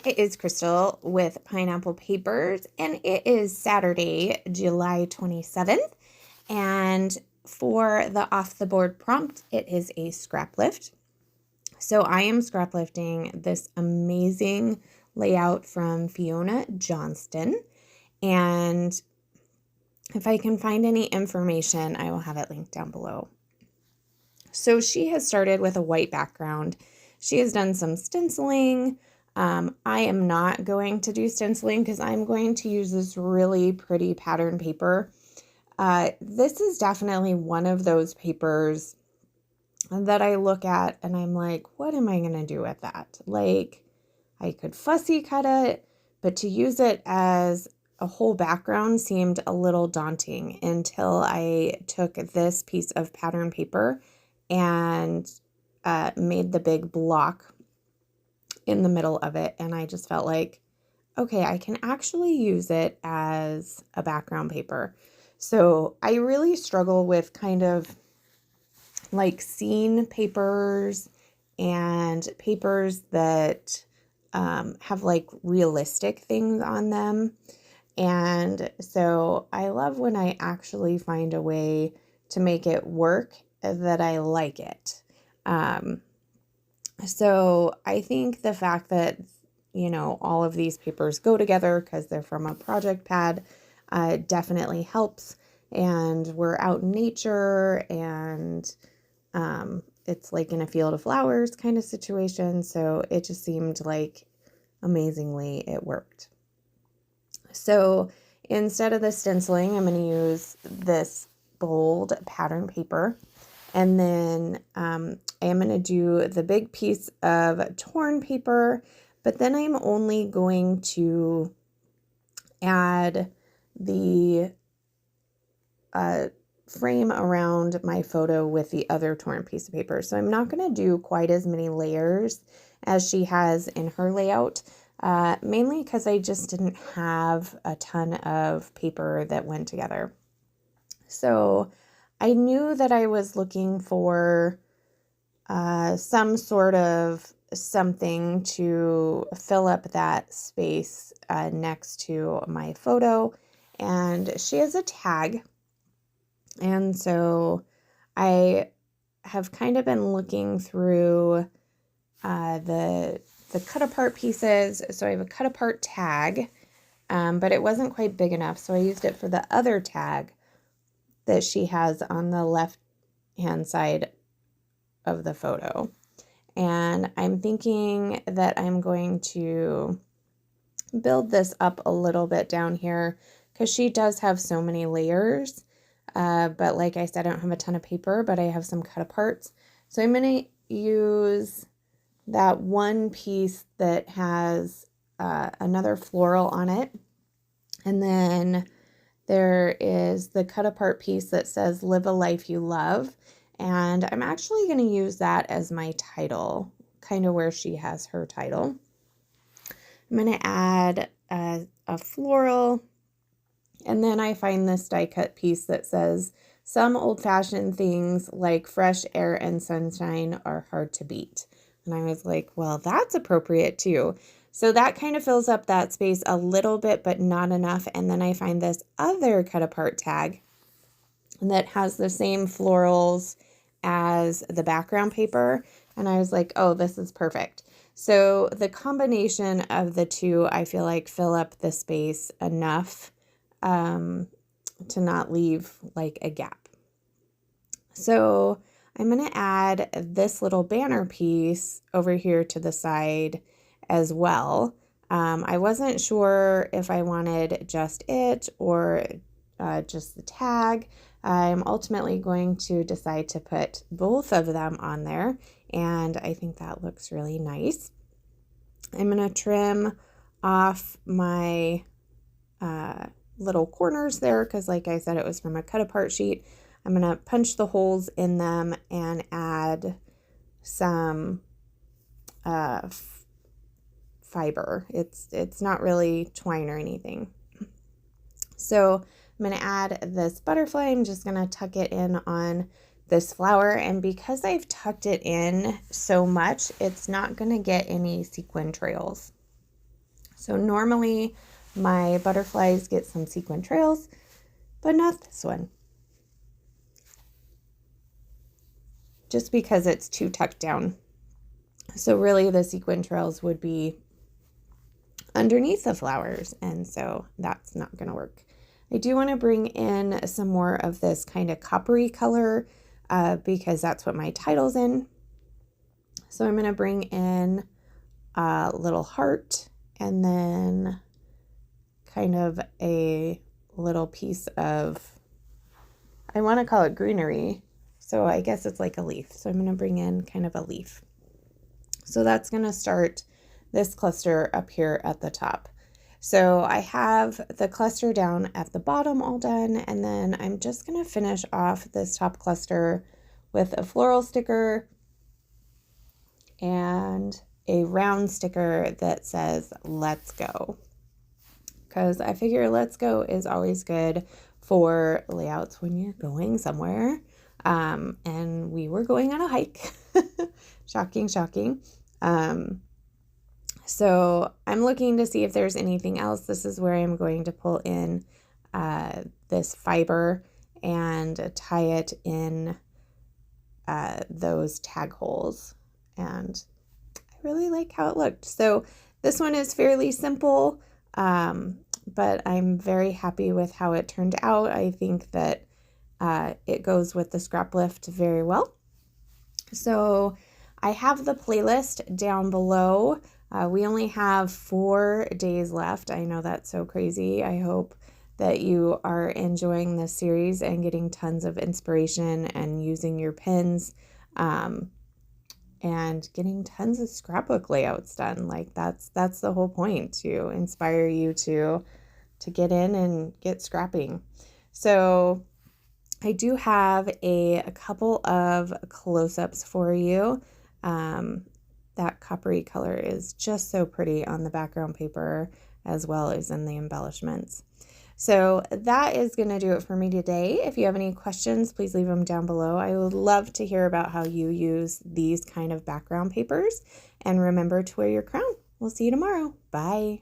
It is Crystal with Pineapple Papers, and it is Saturday, July 27th. And for the off the board prompt, it is a scrap lift. So I am scrap lifting this amazing layout from Fiona Johnston. And if I can find any information, I will have it linked down below. So she has started with a white background. She has done some stenciling. I am not going to do stenciling because I'm going to use this really pretty pattern paper. This is definitely one of those papers that I look at and I'm like, what am I going to do with that? Like, I could fussy cut it, but to use it as a whole background seemed a little daunting until I took this piece of pattern paper and made the big block in the middle of it. And I just felt like, okay, I can actually use it as a background paper. So I really struggle with kind of like scene papers and papers that have like realistic things on them. And so I love when I actually find a way to make it work that I like it. So I think the fact that, all of these papers go together because they're from a project pad definitely helps. And we're out in nature and it's like in a field of flowers kind of situation. So it just seemed like amazingly it worked. So instead of the stenciling, I'm going to use this bold pattern paper. And then I am going to do the big piece of torn paper, but then I'm only going to add the frame around my photo with the other torn piece of paper. So I'm not going to do quite as many layers as she has in her layout, mainly because I just didn't have a ton of paper that went together. So I knew that I was looking for some sort of something to fill up that space next to my photo. And she has a tag. And so I have kind of been looking through the cut apart pieces. So I have a cut apart tag, but it wasn't quite big enough. So I used it for the other tag that she has on the left hand side of the photo. And I'm thinking that I'm going to build this up a little bit down here because she does have so many layers. But like I said, I don't have a ton of paper, but I have some cut aparts. So I'm going to use that one piece that has another floral on it. And then there is the cut apart piece that says live a life you love. And I'm actually going to use that as my title, kind of where she has her title. I'm going to add a floral. And then I find this die cut piece that says some old-fashioned things like fresh air and sunshine are hard to beat. And I was like, well, that's appropriate too. So that kind of fills up that space a little bit, but not enough. And then I find this other cut apart tag that has the same florals as the background paper. And I was like, oh, this is perfect. So the combination of the two, I feel like fill up the space enough to not leave like a gap. So I'm going to add this little banner piece over here to the side as well. I wasn't sure if I wanted just it or just the tag. I'm ultimately going to decide to put both of them on there, and I think that looks really nice. I'm going to trim off my little corners there because, like I said, it was from a cut apart sheet. I'm going to punch the holes in them and add some fiber. It's not really twine or anything. So I'm going to add this butterfly. I'm just going to tuck it in on this flower, and because I've tucked it in so much, it's not going to get any sequin trails. So normally my butterflies get some sequin trails, but not this one. Just because it's too tucked down. So really the sequin trails would be underneath the flowers, and so that's not going to work. I do want to bring in some more of this kind of coppery color because that's what my title's in. So I'm going to bring in a little heart and then kind of a little piece of, I want to call it greenery, so I guess it's like a leaf. So I'm going to bring in kind of a leaf. So that's going to start this cluster up here at the top. So I have the cluster down at the bottom all done, and then I'm just going to finish off this top cluster with a floral sticker and a round sticker that says "Let's Go," because I figure "Let's Go" is always good for layouts when you're going somewhere. And we were going on a hike. Shocking. So I'm looking to see if there's anything else. This is where I'm going to pull in this fiber and tie it in those tag holes. And I really like how it looked. So this one is fairly simple, but I'm very happy with how it turned out. I think that it goes with the scrap lift very well. So I have the playlist down below. We only have 4 days left. I know that's so crazy. I hope that you are enjoying this series and getting tons of inspiration and using your pens and getting tons of scrapbook layouts done. Like that's the whole point, to inspire you to get in and get scrapping. So I do have a couple of close-ups for you. That coppery color is just so pretty on the background paper as well as in the embellishments. So that is going to do it for me today. If you have any questions, please leave them down below. I would love to hear about how you use these kind of background papers. And remember to wear your crown. We'll see you tomorrow. Bye.